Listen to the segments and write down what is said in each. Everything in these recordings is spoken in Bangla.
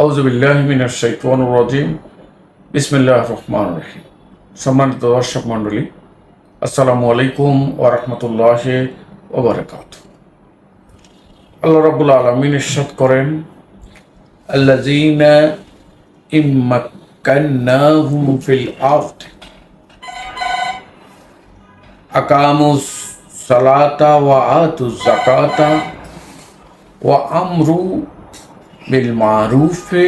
আউযু বিল্লাহি মিনাশ শাইতানির রাজিম। বিসমিল্লাহির রহমানির রহিম। সম্মানিত দর্শক মণ্ডলী, আসসালামু আলাইকুম ওয়া রাহমাতুল্লাহি ওয়া বারাকাতুহু। আল্লাহ রাব্বুল আলামিন ইরশাদ করেন, আল্লাযীনা ইম্মাক্কান্নাহুম ফিল আরদ আকামুস সালাতা ওয়া আতুজ যাকাতা ওয়া আমরু বিল মারুফি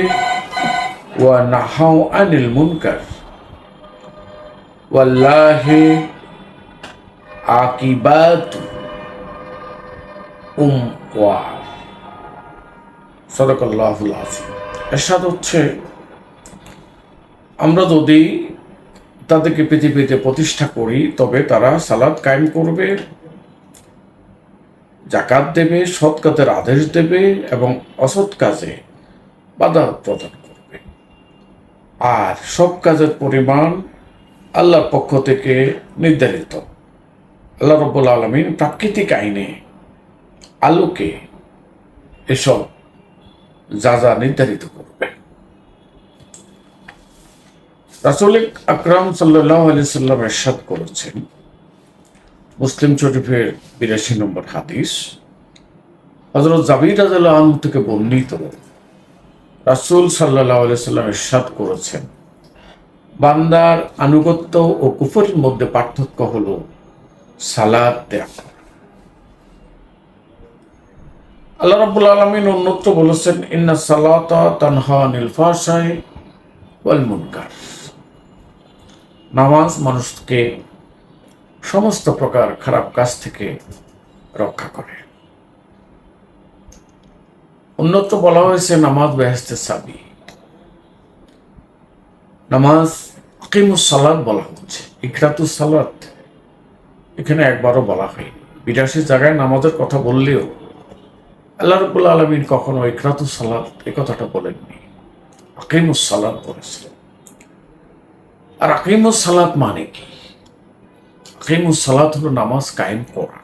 ওয়া নাহাউ আনিল মুনকার ওয়াল্লাহি আকিবাতু ওয়া সাদাকাল্লাহুল আযীম। এরশাদ হচ্ছে, আমরা যদি তাদেরকে পৃথিবীতে প্রতিষ্ঠা করি তবে তারা সালাত কায়েম করবে, জাকাত দেবে, সৎ কাজের আদেশ দেবে এবং অসৎ কাজে বাধা প্রদান করবে। আর সব কাজের পরিমাণ আল্লাহর পক্ষ থেকে নির্ধারিত। আল্লাহ রাব্বুল আলামিন প্রাকৃতিক আইনে আলোকে এসব যা যা নির্ধারিত করবে। রাসূল আকরাম সাল্লাল্লাহু আলাইহি সাল্লাম ইরশাদ করেছেন, মুসলিম শরীফের ৮২ নম্বর হাদিস, হযরত জাবির রাদিয়াল্লাহু আনহু থেকে বর্ণিত, রাসূল সাল্লাল্লাহু আলাইহি সাল্লাম ইরশাদ করেছেন, বান্দার আনুগত্য ও কুফরের মধ্যে পার্থক্য হলো সালাত ত্যাগ। আল্লাহ রাব্বুল আলামিন অন্যত্র বলেছেন, ইন্না সালাতা তানহা আনিল ফাহশাই ওয়াল মুনকার। নামাজ মানুষকে সমস্ত প্রকার খারাপ কাজ থেকে রক্ষা করে। অন্যত্র বলা হয়েছে, নামাজ বেহেশতের চাবি। নামাজ আকিমুস সালাত বলা হচ্ছে, ইকরাতুস সালাত এখানে একবারও বলা হয়নি। ৮২ জায়গায় নামাজের কথা বললেও আল্লাহ রাব্বুল আলামিন কখনো ইকরাতুস সালাত এই কথাটা বলেননি, আকিমুস সালাত বলেছিলেন। আর আকিমুস সালাত মানে কি? আকিমুস সালাত হলো নামাজ কায়েম করা।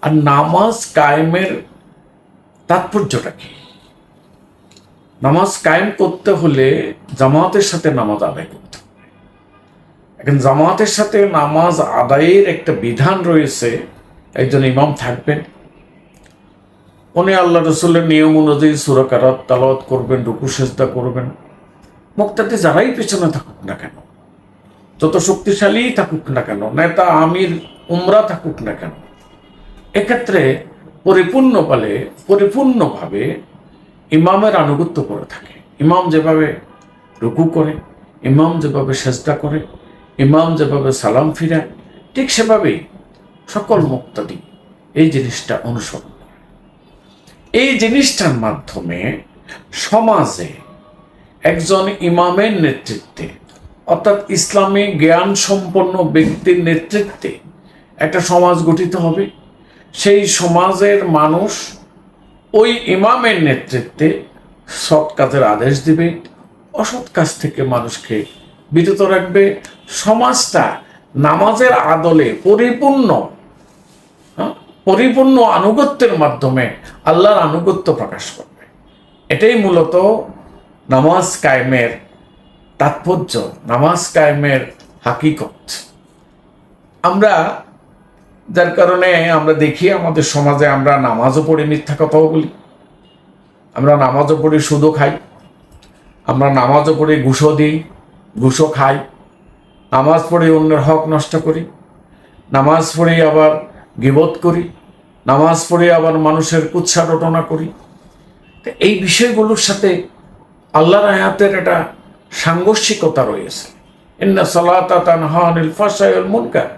আর নামাজ কায়েমের তাৎপর্যটা কি? নামাজ কায়েম করতে হলে জামাতের সাথে নামাজ আদায় করতে হবে। এখন জামাতের সাথে নামাজ আদায়ের একটা বিধান রয়েছে। একজন ইমাম থাকবেন, উনি আল্লাহ রাসূলের নিয়ম অনুযায়ী সূরা কারাত তেলাওয়াত করবেন, রুকু সিজদা করবেন। মুক্তাদি যারাই পেছনে থাকুক না কেন, যত শক্তিশালী থাকুক না কেন, নেতা আমির উমরা থাকুক না কেন, এক্ষেত্রে পরিপূর্ণভাবে ইমামের আনুগত্য করে থাকে। ইমাম যেভাবে রুকু করে, ইমাম যেভাবে সেজদা করে, ইমাম যেভাবে সালাম ফিরায়, ঠিক সেভাবেই সকল মুক্তাদি এই জিনিসটা অনুসরণ করে। এই জিনিসটার মাধ্যমে সমাজে একজন ইমামের নেতৃত্বে, অর্থাৎ ইসলামী জ্ঞান সম্পন্ন ব্যক্তির নেতৃত্বে একটা সমাজ গঠিত হবে। সেই সমাজের মানুষ ওই ইমামের নেতৃত্বে সৎ কাজের আদেশ দিবে, অসৎ কাজ থেকে মানুষকে বিরত রাখবে। সমাজটা নামাজের আদলে পরিপূর্ণ আনুগত্যের মাধ্যমে আল্লাহর আনুগত্য প্রকাশ করবে। এটাই মূলত নামাজ কায়েমের তাৎপর্য, নামাজ কায়েমের হাকিকত। আমরা যার কারণে আমরা দেখি আমাদের সমাজে আমরা নামাজও পড়ি, মিথ্যা কথাও বলি। আমরা নামাজও পড়ি, সুদও খাই। আমরা নামাজও পড়ি, ঘুষও দিই, ঘুষও খাই। নামাজ পড়ে অন্যের হক নষ্ট করি। নামাজ পড়ে আবার গীবত করি। নামাজ পড়ে আবার মানুষের কুৎসা রটনা করি। তো এই বিষয়গুলোর সাথে আল্লাহর আয়াতের একটা সাংঘর্ষিকতা রয়েছে। ইন্না সালাতা তানহা আনিল ফাহশাই ওয়াল মুনকার।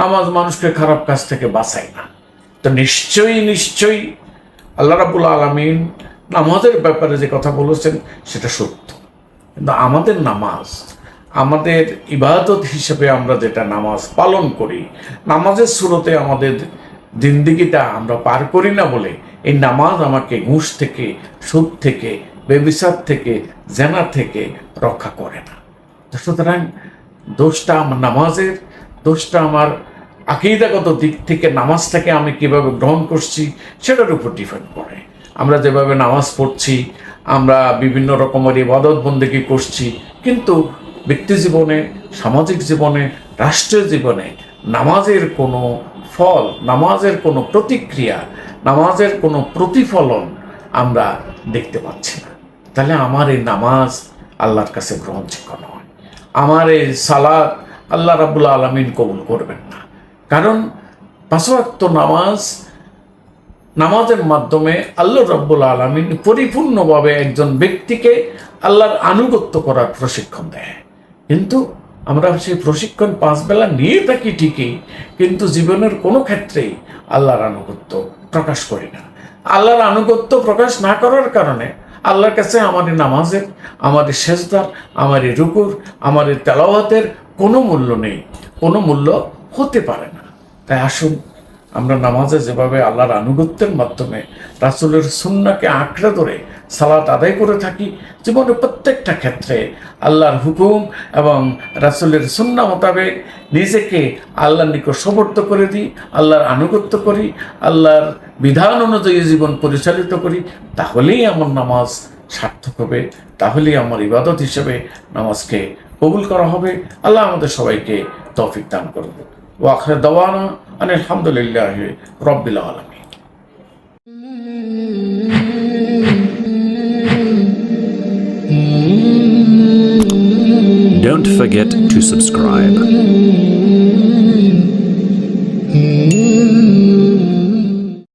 নামাজ মানুষকে খারাপ কাজ থেকে বাঁচায় না। তো নিশ্চয়ই আল্লাহ রাব্বুল আলামিন নামাজের ব্যাপারে যে কথা বলেছেন সেটা সত্য। কিন্তু আমাদের নামাজ, আমাদের ইবাদত হিসেবে আমরা যেটা নামাজ পালন করি, নামাজের শুরুতে আমাদের জিন্দেগিটা আমরা পার করি না বলে এই নামাজ আমাকে ঘুষ থেকে, সুদ থেকে, ব্যভিচার থেকে, জেনা থেকে রক্ষা করে না। সুতরাং দোষটা আমার নামাজের, দোষটা আমার আকীদাগত দিক থেকে নামাজটাকে আমি কিভাবে গ্রহণ করছি সেটার উপর ডিপেন্ড করে। আমরা যেভাবে নামাজ পড়ছি, আমরা বিভিন্ন রকমের ইবাদত বন্দেগী করছি, কিন্তু ব্যক্তি জীবনে, সামাজিক জীবনে, রাষ্ট্রীয় জীবনে নামাজের কোনো ফল, নামাজের কোনো প্রতিক্রিয়া, নামাজের কোনো প্রতিফলন আমরা দেখতে পাচ্ছি না। তাহলে আমার এই নামাজ আল্লাহর কাছে গ্রহণযোগ্য নয়, আমার এই সালাত আল্লাহ রাব্বুল আলামিন কবুল করবেন না। কারণ 5 ওয়াক্ত নামাজের মাধ্যমে আল্লাহ রাব্বুল আলামিন পরিপূর্ণভাবে একজন ব্যক্তিকে আল্লাহর আনুগত্য করার প্রশিক্ষণ দেয়। কিন্তু আমরা সেই প্রশিক্ষণ 5 বেলা নিয়ে থাকি ঠিকই, কিন্তু জীবনের কোনো ক্ষেত্রেই আল্লাহর আনুগত্য প্রকাশ করি না। আল্লাহর আনুগত্য প্রকাশ না করার কারণে আল্লাহর কাছে আমাদের নামাজের, আমাদের সেজদার, আমাদের রুকুর, আমাদের তেলাওয়াতের কোনো মূল্য নেই, কোনো মূল্য হতে পারে না। তাই আসুন আমরা নামাজে যেভাবে আল্লাহর আনুগত্যের মাধ্যমে রাসূলের সুন্নাহকে আঁকড়ে ধরে সালাত আদায় করে থাকি, জীবনের প্রত্যেকটা ক্ষেত্রে আল্লাহর হুকুম এবং রাসূলের সুন্নাহ মোতাবেক নিজেকে আল্লাহর নিকট সমর্থ করে দিই, আল্লাহর আনুগত্য করি, আল্লাহর বিধান অনুযায়ী জীবন পরিচালিত করি, তাহলেই আমার নামাজ সার্থক হবে, তাহলেই আমার ইবাদত হিসেবে নামাজকে কবুল করা হবে। আল্লাহ আমাদের সবাইকে তৌফিক দান করুন। ওয়া আখিরু দাওয়ানা আলহামদুলিল্লাহি রাব্বিল আলামিন। Don't forget to subscribe.